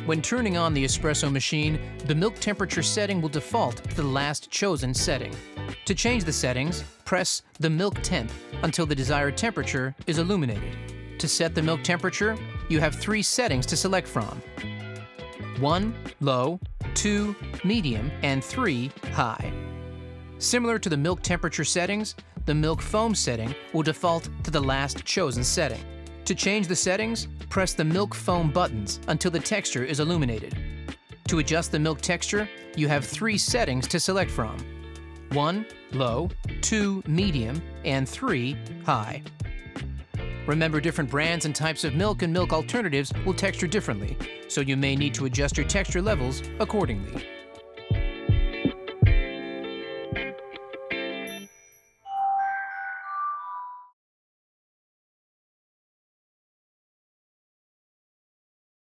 When turning on the espresso machine, the milk temperature setting will default to the last chosen setting. To change the settings, press the milk temp until the desired temperature is illuminated. To set the milk temperature, you have 3 settings to select from: 1. Low, 2. Medium, and 3. High. Similar to the milk temperature settings, the milk foam setting will default to the last chosen setting. To change the settings, press the milk foam buttons until the texture is illuminated. To adjust the milk texture, you have 3 settings to select from: 1. Low, 2. Medium, and 3. High. Remember, different brands and types of milk and milk alternatives will texture differently, so you may need to adjust your texture levels accordingly.